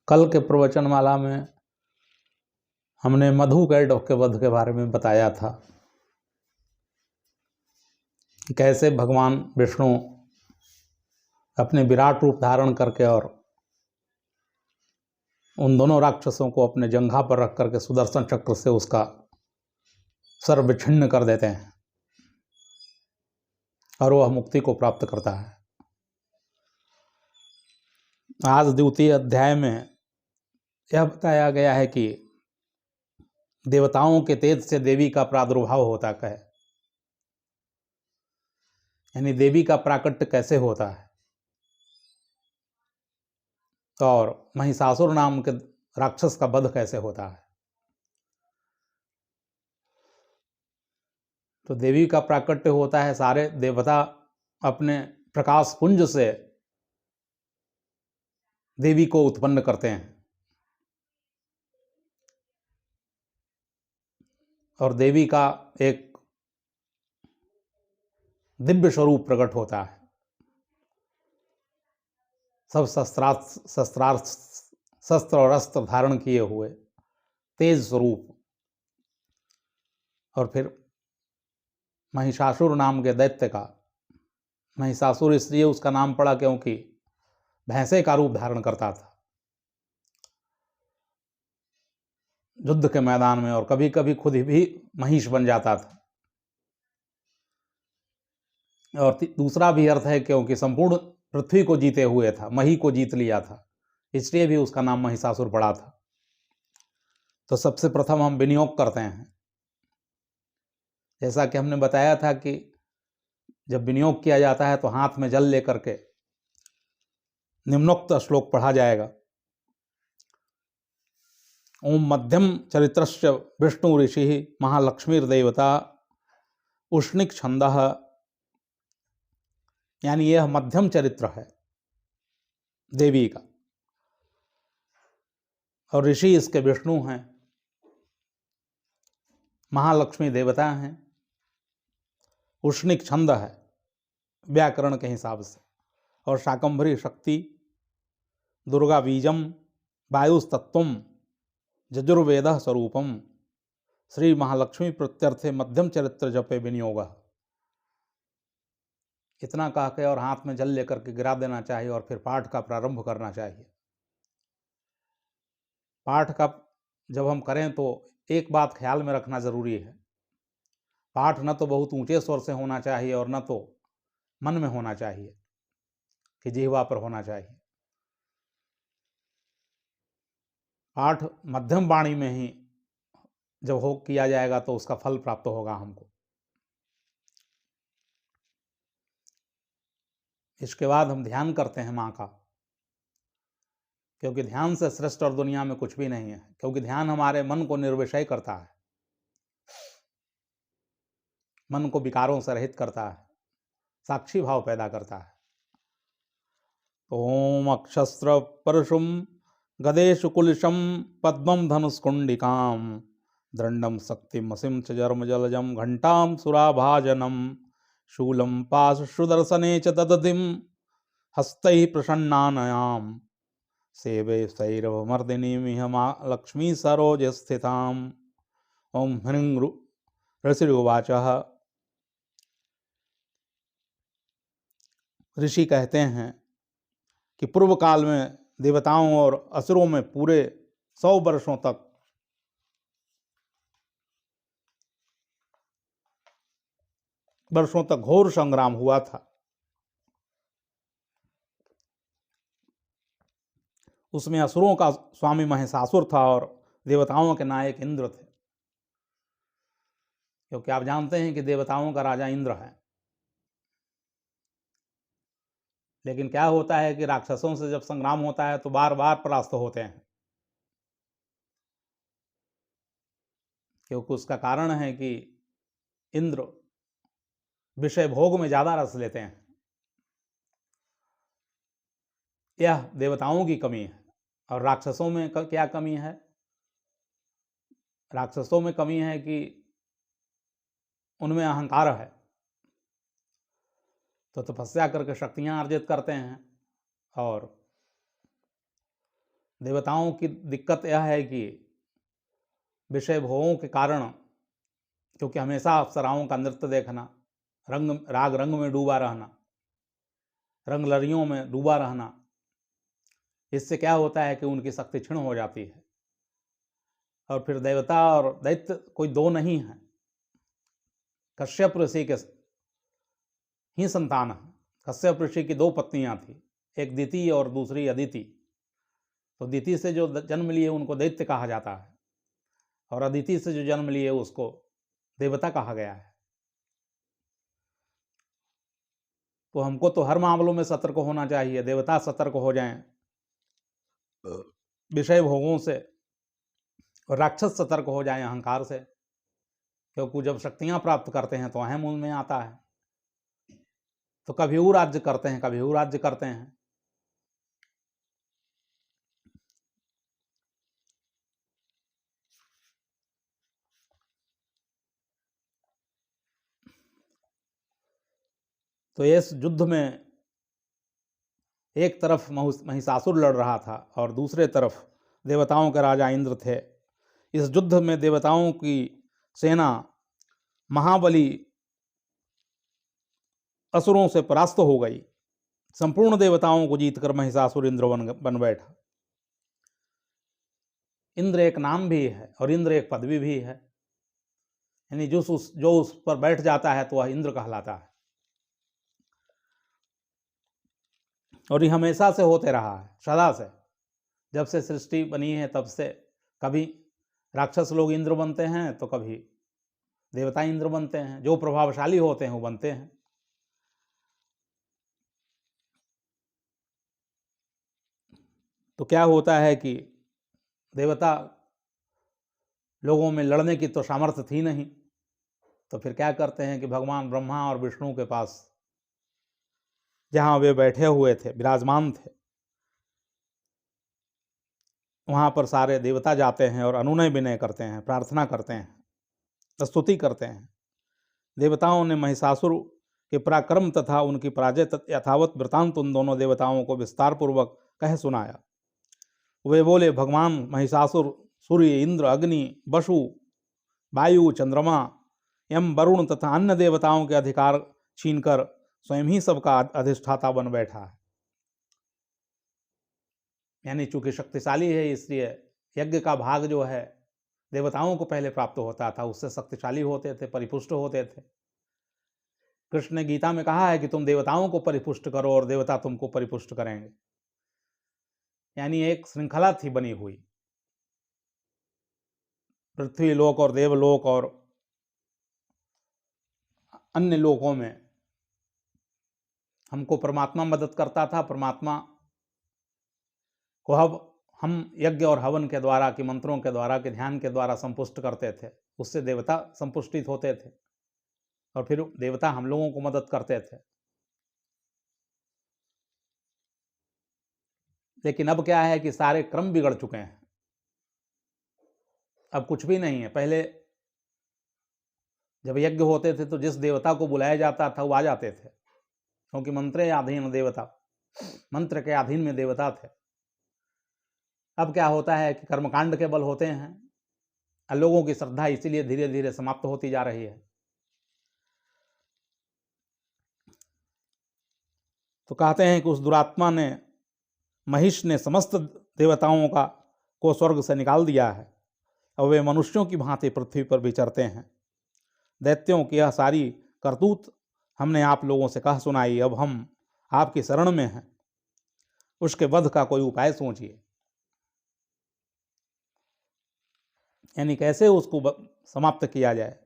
कल के प्रवचनमाला में हमने मधु कैटभ के वध के बारे में बताया था कि कैसे भगवान विष्णु अपने विराट रूप धारण करके और उन दोनों राक्षसों को अपने जंघा पर रख करके सुदर्शन चक्र से उसका सर विच्छिन्न कर देते हैं और वह मुक्ति को प्राप्त करता है। आज द्वितीय अध्याय में यह बताया गया है कि देवताओं के तेज से देवी का प्रादुर्भाव होता है, यानी देवी का प्राकट्य कैसे होता है और महिषासुर नाम के राक्षस का वध कैसे होता है। तो देवी का प्राकट्य होता है, सारे देवता अपने प्रकाश पुंज से देवी को उत्पन्न करते हैं और देवी का एक दिव्य स्वरूप प्रकट होता है, सब शस्त्र और अस्त्र धारण किए हुए तेज स्वरूप। और फिर महिषासुर नाम के दैत्य का, महिषासुर इसलिए उसका नाम पड़ा क्योंकि भैंसे का रूप धारण करता था युद्ध के मैदान में, और कभी कभी खुद भी महिष बन जाता था। और दूसरा भी अर्थ है क्योंकि संपूर्ण पृथ्वी को जीते हुए था, मही को जीत लिया था, इसलिए भी उसका नाम महिषासुर पड़ा था। तो सबसे प्रथम हम विनियोग करते हैं, जैसा कि हमने बताया था कि जब विनियोग किया जाता है तो हाथ में जल लेकर के निम्नोक्त श्लोक पढ़ा जाएगा। ओम मध्यम चरित्रस्य विष्णु ऋषि महालक्ष्मीर्देवता उष्णिक छंदः, यानी यह मध्यम चरित्र है देवी का, और ऋषि इसके विष्णु हैं, महालक्ष्मी देवता हैं, उष्णिक छंद है व्याकरण के हिसाब से, और शाकंभरी शक्ति, दुर्गा बीजम, वायुस्तत्वम, यजुर्वेद स्वरूपम, श्री महालक्ष्मी प्रत्यर्थे मध्यम चरित्र जपे विनियोग। इतना कह के और हाथ में जल लेकर के गिरा देना चाहिए और फिर पाठ का प्रारंभ करना चाहिए। पाठ का जब हम करें तो एक बात ख्याल में रखना जरूरी है, पाठ न तो बहुत ऊंचे स्वर से होना चाहिए और न तो मन में होना चाहिए कि जिह्वा पर होना चाहिए। पाठ मध्यम वाणी में ही जब हो किया जाएगा तो उसका फल प्राप्त होगा हमको। इसके बाद हम ध्यान करते हैं माँ का, क्योंकि ध्यान से श्रेष्ठ और दुनिया में कुछ भी नहीं है, क्योंकि ध्यान हमारे मन को निर्विषय करता है, मन को विकारों से रहित करता है, साक्षी भाव पैदा करता है। ओम अक्षस्त्र परशुम गदेशु कुलशम पद्मम धनुष्कुंडिकाम दंडम शक्तिम असिम च जर्म जलजम घंटाम सुराभाजनम शूलम पाश सुदर्शने च ददधिम हस्तैः प्रसन्नानयाम सेवे सैरवमर्दिनी मिहमा लक्ष्मी सरोज स्थिताम। ओम ह्रीं ऋषिर्वाच, ऋषि कहते हैं कि पूर्व काल में देवताओं और असुरों में पूरे 100 वर्षों तक घोर संग्राम हुआ था। उसमें असुरों का स्वामी महिषासुर था और देवताओं के नायक इंद्र थे, क्योंकि आप जानते हैं कि देवताओं का राजा इंद्र है। लेकिन क्या होता है कि राक्षसों से जब संग्राम होता है तो बार बार परास्त होते हैं, क्योंकि उसका कारण है कि इंद्र विषय भोग में ज्यादा रस लेते हैं। यह देवताओं की कमी है। और राक्षसों में क्या कमी है? राक्षसों में कमी है कि उनमें अहंकार है, तो तपस्या करके शक्तियां अर्जित करते हैं और देवताओं की दिक्कत यह है कि विषय भोगों के कारण, क्योंकि हमेशा अप्सराओं का नृत्य देखना, राग रंग में डूबा रहना, रंग लड़ियों में डूबा रहना, इससे क्या होता है कि उनकी शक्ति क्षीण हो जाती है। और फिर देवता और दैत्य कोई दो नहीं है, कश्यप ऋषि के ही संतान है। कश्यप ऋषि की दो पत्नियां थी, एक दिति और दूसरी अदिति। तो दिति से जो जन्म लिए उनको दैत्य कहा जाता है, और अदिति से जो जन्म लिए उसको देवता कहा गया है। तो हमको तो हर मामलों में सतर्क होना चाहिए। देवता सतर्क हो जाएं विषय भोगों से, और राक्षस सतर्क हो जाएं अहंकार से, क्योंकि जब शक्तियां प्राप्त करते हैं तो अहम उनमें आता है। तो कभी वो राज्य करते हैं, कभी वो राज्य करते हैं। तो इस युद्ध में एक तरफ महिषासुर लड़ रहा था और दूसरे तरफ देवताओं के राजा इंद्र थे। इस युद्ध में देवताओं की सेना महाबली असुरों से परास्त हो गई। संपूर्ण देवताओं को जीतकर महिषासुर इंद्र बन बैठा। इंद्र एक नाम भी है और इंद्र एक पदवी भी है, यानी जो उस पर बैठ जाता है तो वह इंद्र कहलाता है। और ये हमेशा से होते रहा है, सदा से, जब से सृष्टि बनी है तब से। कभी राक्षस लोग इंद्र बनते हैं तो कभी देवता इंद्र बनते हैं। जो प्रभावशाली होते हैं वो बनते हैं। तो क्या होता है कि देवता लोगों में लड़ने की तो सामर्थ्य थी नहीं, तो फिर क्या करते हैं कि भगवान ब्रह्मा और विष्णु के पास, जहां वे बैठे हुए थे, विराजमान थे, वहां पर सारे देवता जाते हैं और अनुनय विनय करते हैं, प्रार्थना करते हैं, स्तुति करते हैं। देवताओं ने महिषासुर के पराक्रम तथा उनकी पराजय यथावत वृतांत उन दोनों देवताओं को विस्तार पूर्वक कह सुनाया। वे बोले, भगवान महिषासुर सूर्य, इंद्र, अग्नि, वसु, वायु, चंद्रमा, यम, वरुण तथा अन्य देवताओं के अधिकार छीनकर स्वयं ही सबका अधिष्ठाता बन बैठा है। यानी चूंकि शक्तिशाली है, इसलिए यज्ञ का भाग जो है देवताओं को पहले प्राप्त होता था, उससे शक्तिशाली होते थे, परिपुष्ट होते थे। कृष्ण ने गीता में कहा है कि तुम देवताओं को परिपुष्ट करो और देवता तुमको परिपुष्ट करेंगे। यानी एक श्रृंखला थी बनी हुई, पृथ्वी लोक और देवलोक और अन्य लोकों में हमको परमात्मा मदद करता था। परमात्मा को हम यज्ञ और हवन के द्वारा, के मंत्रों के द्वारा, के ध्यान के द्वारा संपुष्ट करते थे, उससे देवता संपुष्टित होते थे और फिर देवता हम लोगों को मदद करते थे। लेकिन अब क्या है कि सारे क्रम बिगड़ चुके हैं। अब कुछ भी नहीं है। पहले जब यज्ञ होते थे तो जिस देवता को बुलाया जाता था वो आ जाते थे, क्योंकि मंत्र अधीन देवता, मंत्र के अधीन में देवता थे। अब क्या होता है कि कर्मकांड के बल होते हैं और लोगों की श्रद्धा इसीलिए धीरे धीरे समाप्त होती जा रही है। तो कहते हैं कि उस दुरात्मा ने, महिष ने समस्त देवताओं को स्वर्ग से निकाल दिया है और वे मनुष्यों की भांति पृथ्वी पर विचरते हैं। दैत्यों की यह सारी करतूत हमने आप लोगों से कह सुनाई। अब हम आपकी शरण में हैं, उसके वध का कोई उपाय सोचिए। यानी कैसे उसको समाप्त किया जाए।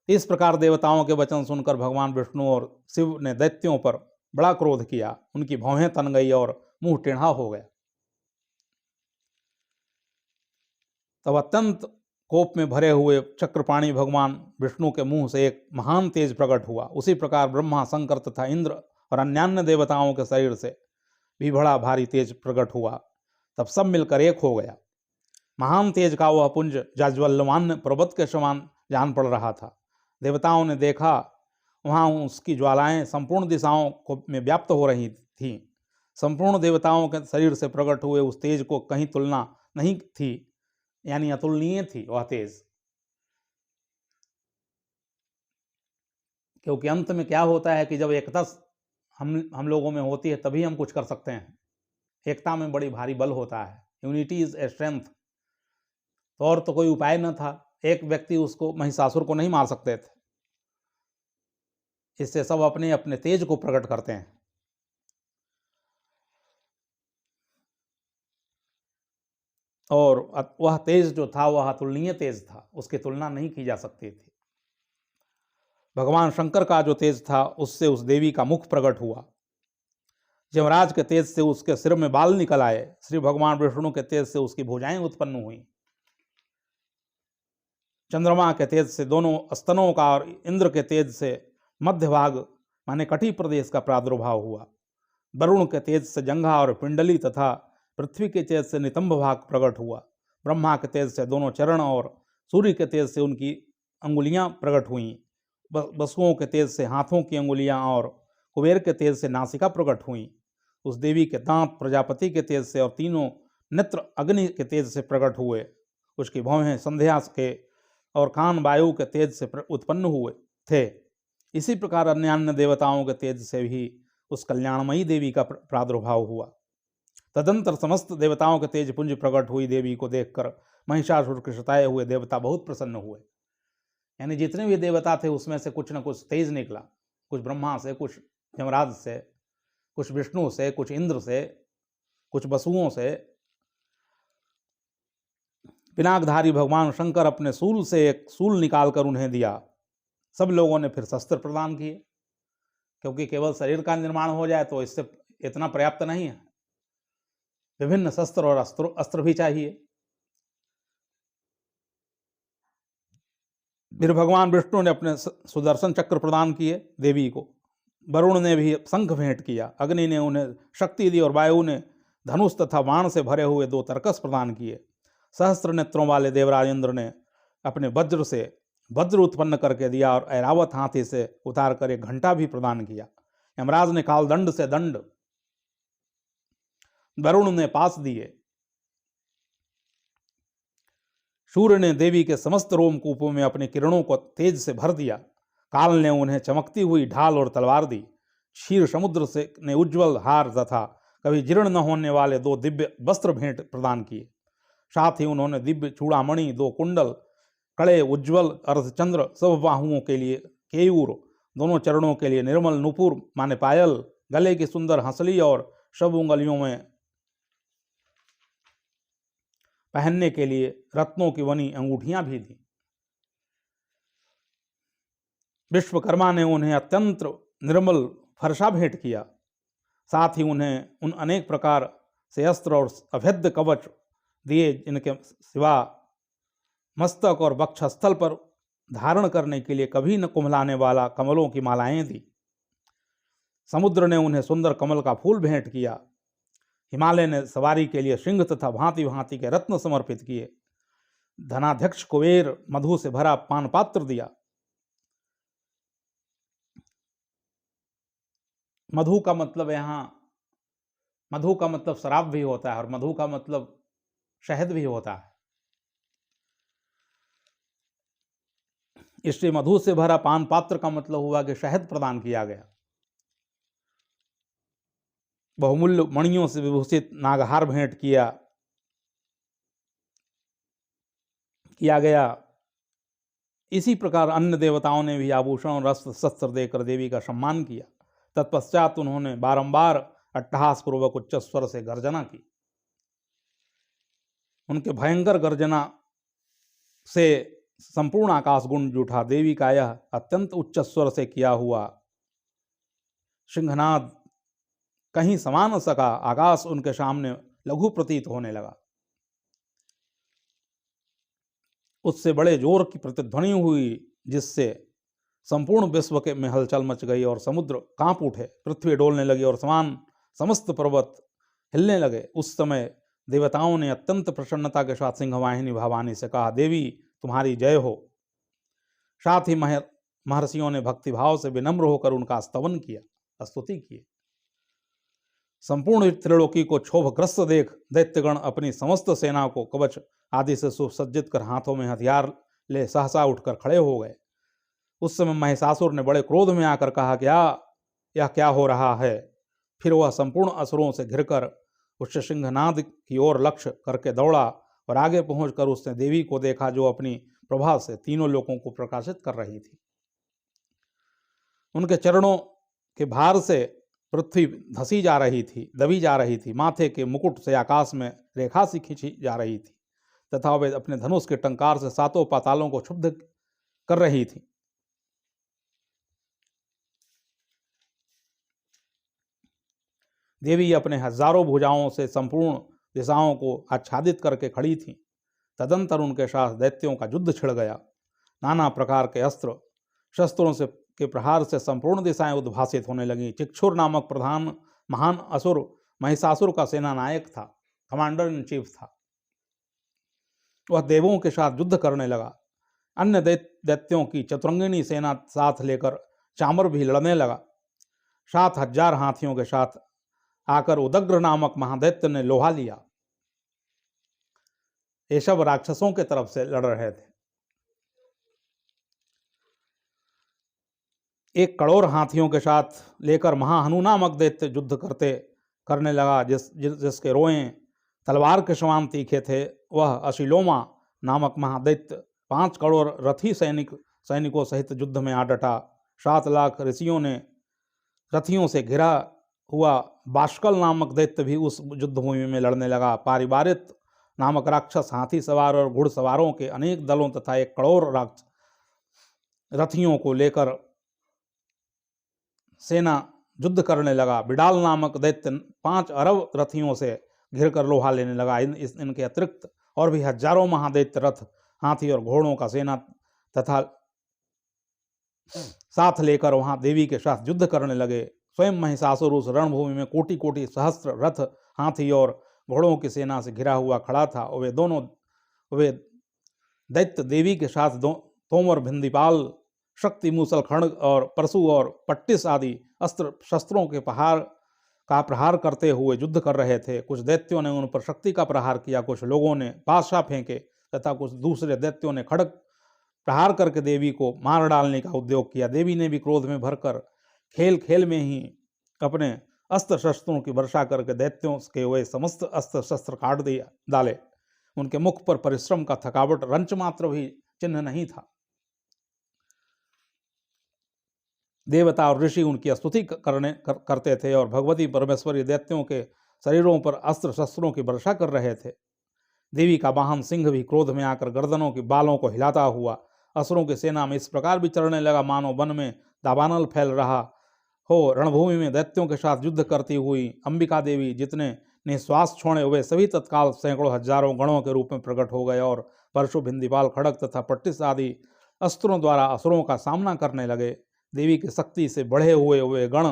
इस प्रकार देवताओं के वचन सुनकर भगवान विष्णु और शिव ने दैत्यों पर बड़ा क्रोध किया। उनकी भौहें तन गई और मुंह टेढ़ा हो गया। तब अत्यंत कोप में भरे हुए चक्रपाणी भगवान विष्णु के मुंह से एक महान तेज प्रकट हुआ। उसी प्रकार ब्रह्मा, शंकर तथा इंद्र और अन्यान्य देवताओं के शरीर से भी बड़ा भारी तेज प्रकट हुआ। तब सब मिलकर एक हो गया। महान तेज का वह पुंज जाज्वल्यमान पर्वत के समान जान पड़ रहा था। देवताओं ने देखा, वहां उसकी ज्वालाएं संपूर्ण दिशाओं में व्याप्त हो रही थीं। संपूर्ण देवताओं के शरीर से प्रकट हुए उस तेज को कहीं तुलना नहीं थी, यानी अतुलनीय थी वह तेज। क्योंकि अंत में क्या होता है कि जब एकता हम लोगों में होती है तभी हम कुछ कर सकते हैं। एकता में बड़ी भारी बल होता है। Unity is a strength. तो और तो कोई उपाय न था, एक व्यक्ति उसको महिषासुर को नहीं मार सकते थे। इससे सब अपने अपने तेज को प्रकट करते हैं। और वह तेज जो था वह अतुलनीय तेज था, उसकी तुलना नहीं की जा सकती थी। भगवान शंकर का जो तेज था उससे उस देवी का मुख प्रकट हुआ। यमराज के तेज से उसके सिर में बाल निकल आए। श्री भगवान विष्णु के तेज से उसकी भुजाएं उत्पन्न हुई। चंद्रमा के तेज से दोनों स्तनों का और इंद्र के तेज से मध्य भाग माने कटी प्रदेश का प्रादुर्भाव हुआ। वरुण के तेज से जंघा और पिंडली तथा पृथ्वी के तेज से नितंब भाग प्रकट हुआ। ब्रह्मा के तेज से दोनों चरण और सूर्य के तेज से उनकी अंगुलियां प्रकट हुईं। वसुओं के तेज से हाथों की अंगुलियां और कुबेर के तेज से नासिका प्रकट हुईं। उस देवी के दांत प्रजापति के तेज से और तीनों नेत्र अग्नि के तेज से प्रकट हुए। उसकी भौहें संध्या के और कान वायु के तेज से उत्पन्न हुए थे। इसी प्रकार अन्य अन्य देवताओं के तेज से भी उस कल्याणमयी देवी का प्रादुर्भाव हुआ। तदंतर समस्त देवताओं के तेज पुंज प्रकट हुई देवी को देखकर महिषासुर के सताए हुए देवता बहुत प्रसन्न हुए। यानी जितने भी देवता थे उसमें से कुछ न कुछ तेज निकला, कुछ ब्रह्मा से, कुछ यमराज से, कुछ विष्णु से, कुछ इंद्र से, कुछ वसुओं से। पिनाकधारी भगवान शंकर अपने सूल से एक सूल निकालकर उन्हें दिया। सब लोगों ने फिर शस्त्र प्रदान किए, क्योंकि केवल शरीर का निर्माण हो जाए तो इससे इतना पर्याप्त नहीं है, विभिन्न शस्त्र और अस्त्र भी चाहिए। फिर भगवान विष्णु ने अपने सुदर्शन चक्र प्रदान किए देवी को। वरुण ने भी शंख भेंट किया। अग्नि ने उन्हें शक्ति दी और वायु ने धनुष तथा बाण से भरे हुए 2 तरकस प्रदान किए। सहस्त्र नेत्रों वाले देवराज इंद्र ने अपने वज्र से वज्र उत्पन्न करके दिया और ऐरावत हाथी से उतार कर एक घंटा भी प्रदान किया। यमराज ने कालदंड से दंड, वरुण ने पास दिए। सूर्य ने देवी के समस्त रोमकूपों में अपने किरणों को तेज से भर दिया। काल ने उन्हें चमकती हुई ढाल और तलवार दी। क्षीर समुद्र से ने उज्ज्वल हार तथा कभी जीर्ण न होने वाले 2 दिव्य वस्त्र भेंट प्रदान किए। साथ ही उन्होंने दिव्य चूड़ामणि, 2 कुंडल, कड़े, उज्ज्वल अर्धचंद्र, सब बाहुओं के लिए केयूर, दोनों चरणों के लिए निर्मल नुपुर माने पायल, गले की सुंदर हंसली और सब उंगलियों में पहनने के लिए रत्नों की बनी अंगूठियां भी दी। विश्वकर्मा ने उन्हें अत्यंत निर्मल फरसा भेंट किया। साथ ही उन्हें उन अनेक प्रकार से अस्त्र और अभेद्य कवच दिए जिनके सिवा मस्तक और वक्षस्थल पर धारण करने के लिए कभी न कुम्हलाने वाला कमलों की मालाएं दी। समुद्र ने उन्हें सुंदर कमल का फूल भेंट किया। हिमालय ने सवारी के लिए सिंह तथा भांति भांति के रत्न समर्पित किए। धनाध्यक्ष कुबेर मधु से भरा पान पात्र दिया। मधु का मतलब यहाँ मधु का मतलब शराब भी होता है और मधु का मतलब शहद भी होता है। इसलिए मधु से भरा पान पात्र का मतलब हुआ कि शहद प्रदान किया गया। बहुमूल्य मणियों से विभूषित नागहार भेंट किया गया। इसी प्रकार अन्य देवताओं ने भी आभूषण और अस्त्र शस्त्र देकर देवी का सम्मान किया। तत्पश्चात उन्होंने बारंबार अट्टहास पूर्वक उच्च स्वर से गर्जना की। उनके भयंकर गर्जना से संपूर्ण आकाश गूंज उठा। देवी का यह अत्यंत उच्च स्वर से किया हुआ सिंहनाद कहीं समा न सका। आकाश उनके सामने लघु प्रतीत होने लगा। उससे बड़े जोर की प्रतिध्वनि हुई जिससे संपूर्ण विश्व के में हलचल मच गई और समुद्र कांप उठे, पृथ्वी डोलने लगी और समस्त पर्वत हिलने लगे। उस समय देवताओं ने अत्यंत प्रसन्नता के साथ सिंहवाहिनी भवानी से कहा, देवी तुम्हारी जय हो। साथ ही महर्षियों ने भक्तिभाव से विनम्र होकर उनका स्तवन किया, स्तुति की। संपूर्ण त्रिलोकी को क्षोभग्रस्त देख दैत्यगण अपनी समस्त सेना को कवच आदि से सुसज्जित कर हाथों में हथियार ले सहसा उठकर खड़े हो गए। उस समय महिषासुर ने बड़े क्रोध में आकर कहा, यह क्या हो रहा है? फिर वह संपूर्ण असुरों से घिरकर उच्च सिंहनाद की ओर लक्ष्य करके दौड़ा और आगे पहुंचकर उसने देवी को देखा, जो अपनी प्रभा से तीनों लोगों को प्रकाशित कर रही थी। उनके चरणों के भार से पृथ्वी धसी जा रही थी, दबी जा रही थी। माथे के मुकुट से आकाश में रेखा सी खींची जा रही थी तथा वे अपने धनुष के टंकार से सातों पातालों को क्षुब्ध कर रही थी। देवी अपने हजारों भुजाओं से संपूर्ण दिशाओं को आच्छादित करके खड़ी थी। तदंतर उनके साथ दैत्यों का युद्ध छिड़ गया। नाना प्रकार के अस्त्र शस्त्रों से के प्रहार से संपूर्ण दिशाएं उद्भासित होने लगीं। चिक्षुर नामक प्रधान महान असुर महिषासुर का सेना नायक था, कमांडर इन चीफ था। वह देवों के साथ युद्ध करने लगा। अन्य दैत्यों की चतुरंगिनी सेना साथ लेकर चामर भी लड़ने लगा। 7,000 हाथियों के साथ आकर उदग्र नामक महादैत्य ने लोहा लिया। ये सब राक्षसों के तरफ से लड़ रहे थे। 1 करोड़ हाथियों के साथ लेकर महाहनु नामक दैत्य युद्ध करने लगा, जिसके रोएं तलवार के समान तीखे थे। वह अशिलोमा नामक महादैत्य 5 करोड़ रथी सैनिकों सहित युद्ध में आ डटा। 7 लाख ऋषियों ने रथियों से घिरा हुआ बाष्कल नामक दैत्य भी उस युद्धभूमि में लड़ने लगा। पारिवारित नामक राक्षस हाथी सवार और घुड़सवारों के अनेक दलों तथा 1 करोड़ रथियों को लेकर सेना युद्ध करने लगा। बिडाल नामक दैत्य 5 अरब रथियों से घिरकर लोहा लेने लगा। इनके अतिरिक्त और भी हजारों महादैत्य रथ, हाथी और घोड़ों का सेना तथा साथ लेकर वहां देवी के साथ युद्ध करने लगे। स्वयं महिषासुर उस रणभूमि में कोटि कोटि सहस्त्र रथ, हाथी और घोड़ों की सेना से घिरा हुआ खड़ा था। वे दैत्य देवी के साथ तोमर, भिंदीपाल, शक्ति, मूसल, खड्ग और परशु और पट्टिस आदि अस्त्र शस्त्रों के प्रहार करते हुए युद्ध कर रहे थे। कुछ दैत्यों ने उन पर शक्ति का प्रहार किया, कुछ लोगों ने पाशा फेंके तथा कुछ दूसरे दैत्यों ने खड्ग प्रहार करके देवी को मार डालने का उद्योग किया। देवी ने भी क्रोध में भरकर खेल खेल में ही अपने अस्त्र शस्त्रों की वर्षा करके दैत्यों के वे समस्त अस्त्र शस्त्र काट डाले। उनके मुख पर परिश्रम का थकावट रंच मात्र भी चिन्ह नहीं था। देवता और ऋषि उनकी स्तुति करते थे और भगवती परमेश्वरी दैत्यों के शरीरों पर अस्त्र शस्त्रों की वर्षा कर रहे थे। देवी का वाहन सिंह भी क्रोध में आकर गर्दनों की बालों को हिलाता हुआ असुरों की सेना में इस प्रकार विचरने लगा, मानो वन में दावानल फैल रहा हो। रणभूमि में दैत्यों के साथ युद्ध करती हुई अंबिका देवी जितने ने श्वास छोड़े, वे सभी तत्काल सैकड़ों हजारों गणों के रूप में प्रकट हो गए और परशु, भिंदीपाल, खड़ग तथा पट्टिस आदि अस्त्रों द्वारा असुरों का सामना करने लगे। देवी की शक्ति से बढ़े हुए वे गण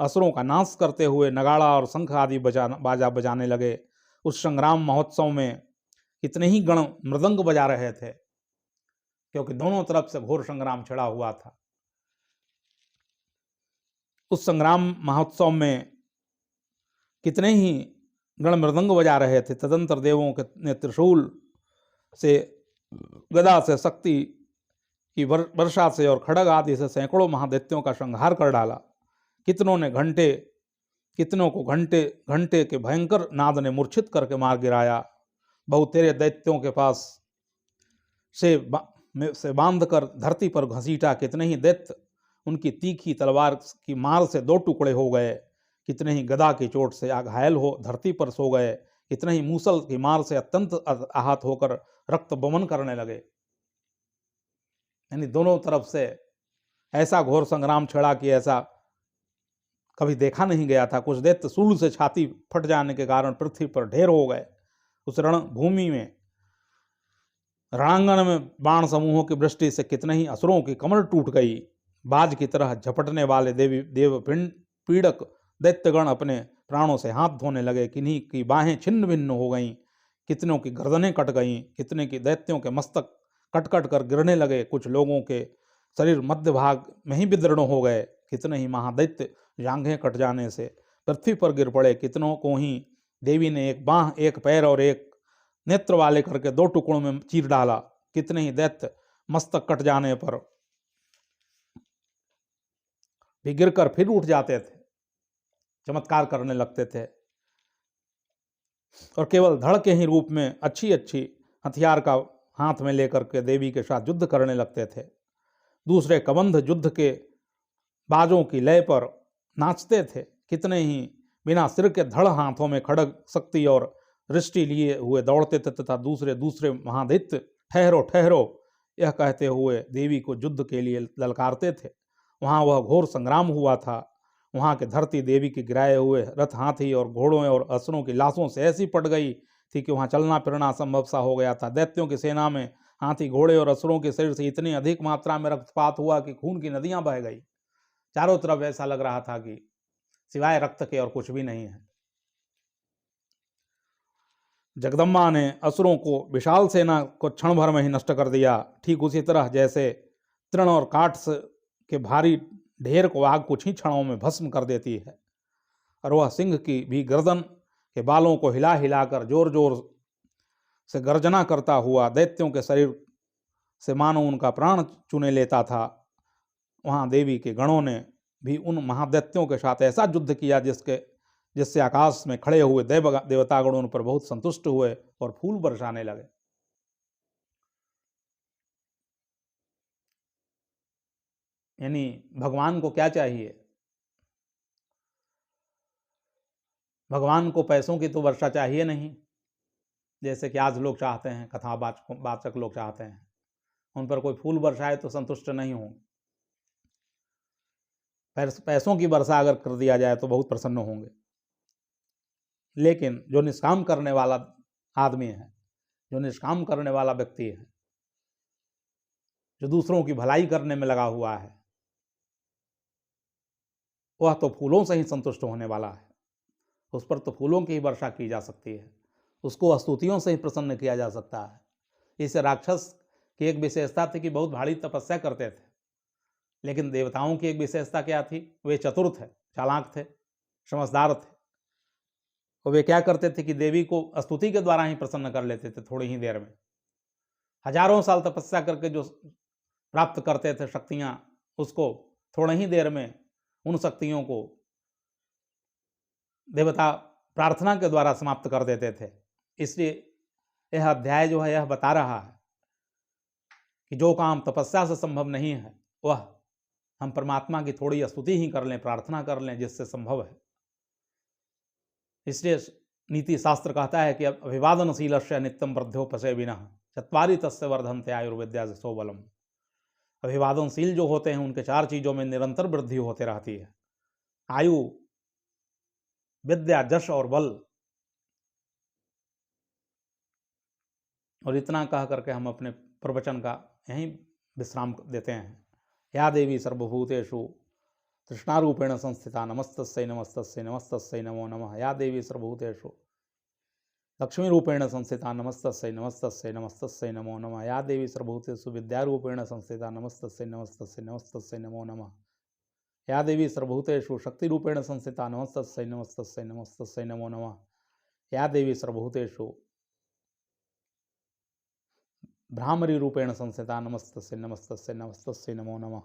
असुरों का नाश करते हुए नगाड़ा और शंख आदि बाजा बजाने लगे। उस संग्राम महोत्सव में कितने ही गण मृदंग बजा रहे थे, क्योंकि दोनों तरफ से घोर संग्राम छिड़ा हुआ था। उस संग्राम महोत्सव में कितने ही गण मृदंग बजा रहे थे। तदंतर देवों ने त्रिशूल से, गदा से, शक्ति की वर्षा से और खड्ग आदि से सैकड़ों महादैत्यों का संहार कर डाला। कितनों को घंटे के भयंकर नाद ने मूर्छित करके मार गिराया। बहुतेरे दैत्यों के पास से बांधकर धरती पर घसीटा। कितने ही दैत्य उनकी तीखी तलवार की मार से 2 टुकड़े हो गए। कितने ही गदा की चोट से घायल हो धरती पर सो गए। कितने ही मूसल की मार से अत्यंत आहत होकर रक्त बमन करने लगे। यानी दोनों तरफ से ऐसा घोर संग्राम छिड़ा कि ऐसा कभी देखा नहीं गया था। कुछ दैत्य शूल से छाती फट जाने के कारण पृथ्वी पर ढेर हो गए। उस रणभूमि में, रणांगण में बाण समूहों की वृष्टि से कितने ही असुरों की कमर टूट गई। बाज की तरह झपटने वाले देव पीड़क दैत्यगण अपने प्राणों से हाथ धोने लगे। किन्हीं की बाहें छिन्न भिन्न हो गईं, कितनों की गर्दनें कट गईं, कितने की दैत्यों के मस्तक कट कट कर गिरने लगे। कुछ लोगों के शरीर मध्य भाग में ही विदीर्ण हो गए। कितने ही महादैत्य जांघें कट जाने से पृथ्वी पर गिर पड़े। कितनों को ही देवी ने एक बांह, एक पैर और एक नेत्र वाले करके 2 टुकड़ों में चीर डाला। कितने ही दैत्य मस्तक कट जाने पर भी गिरकर फिर उठ जाते थे, चमत्कार करने लगते थे और केवल धड़ के ही रूप में अच्छी अच्छी हथियार का हाथ में लेकर के देवी के साथ युद्ध करने लगते थे। दूसरे कबंध युद्ध के बाजों की लय पर नाचते थे। कितने ही बिना सिर के धड़ हाथों में खड़ग, शक्ति और दृष्टि लिए हुए दौड़ते थे तथा दूसरे दूसरे महादित्य ठहरो ठहरो यह कहते हुए देवी को युद्ध के लिए ललकारते थे। वहाँ वह घोर संग्राम हुआ था। वहाँ के धरती देवी के गिराए हुए रथ, हाथी और घोड़ों और असुरों की लाशों से ऐसी पट गई थी कि वहाँ चलना फिरना असंभव सा हो गया था। दैत्यों की सेना में हाथी, घोड़े और असुरों के शरीर से इतनी अधिक मात्रा में रक्तपात हुआ कि खून की नदियां बह गई। चारों तरफ ऐसा लग रहा था कि सिवाय रक्त के और कुछ भी नहीं है। जगदम्बा ने असुरों को विशाल सेना को क्षण भर में ही नष्ट कर दिया। ठीक उसी तरह जैसे तृण और काठ के भारी ढेर को आग कुछ ही क्षणों में भस्म कर देती है। और वह सिंह की भी गर्दन के बालों को हिला हिलाकर जोर जोर से गर्जना करता हुआ दैत्यों के शरीर से मानो उनका प्राण चुने लेता था। वहाँ देवी के गणों ने भी उन महादैत्यों के साथ ऐसा युद्ध किया जिससे आकाश में खड़े हुए देवतागण उन पर बहुत संतुष्ट हुए और फूल बरसाने लगे। यानी भगवान को क्या चाहिए? भगवान को पैसों की तो वर्षा चाहिए नहीं, जैसे कि आज लोग चाहते हैं, कथावाचक लोग चाहते हैं। उन पर कोई फूल बरसाए तो संतुष्ट नहीं होंगे। पैसों की वर्षा अगर कर दिया जाए तो बहुत प्रसन्न होंगे। लेकिन जो निष्काम करने वाला आदमी है, जो निष्काम करने वाला व्यक्ति है, जो दूसरों की भलाई करने में लगा हुआ है, वह तो फूलों से ही संतुष्ट होने वाला है। उस पर तो फूलों की ही वर्षा की जा सकती है, उसको स्तुतियों से ही प्रसन्न किया जा सकता है। इस राक्षस की एक विशेषता थी कि बहुत भारी तपस्या करते थे, लेकिन देवताओं की एक विशेषता क्या थी? वे चतुर थे, चालाक थे, समझदार थे। और वे क्या करते थे कि देवी को स्तुति के द्वारा ही प्रसन्न कर लेते थे थोड़ी ही देर में। हजारों साल तपस्या करके जो प्राप्त करते थे शक्तियां, उसको थोड़ी ही देर में उन शक्तियों को देवता प्रार्थना के द्वारा समाप्त कर देते थे। इसलिए यह अध्याय जो है यह बता रहा है कि जो काम तपस्या से संभव नहीं है वह हम परमात्मा की थोड़ी स्तुति ही कर लें, प्रार्थना कर लें, जिससे संभव है। इसलिए नीति शास्त्र कहता है कि अभिवादनशीलस्य नित्यम वृद्धोपसे विनः चत्वारि तस्य वर्धन्ते आयुर्विद्या सो बलम। अभिवादनशील जो होते हैं उनके 4 चीजों में निरंतर वृद्धि होते रहती है: आयु, विद्या, जश और बल। और इतना कह करके हम अपने प्रवचन का यहीं विश्राम देते हैं। या देवी सर्वभूतेषु तृष्णारूपेण संस्थिता नमस्तस्यै नमस्तस्यै नमस्तस्यै नमो नमः। या देवी सर्वभूतेषु लक्ष्मी रूपेण संस्थिता नमस्तस्यै नमस्तस्यै नमस्तस्यै नमो नमः। या देवी सर्वभूतेषु विद्यारूपेण संस्थिता नमस्तस्यै नमस्तस्यै नमस्तस्यै नमो नमः। या देवी सर्वभूतेषु शक्ति रूपेण संस्थिता नमस्तस्यै नमस्तस्यै नमस्तस्यै नमो नमः। या देवी सर्वभूतेषु भ्रामरी रूपेण संस्थिता नमस्तस्यै नमस्तस्यै नमस्तस्यै नमो नमः।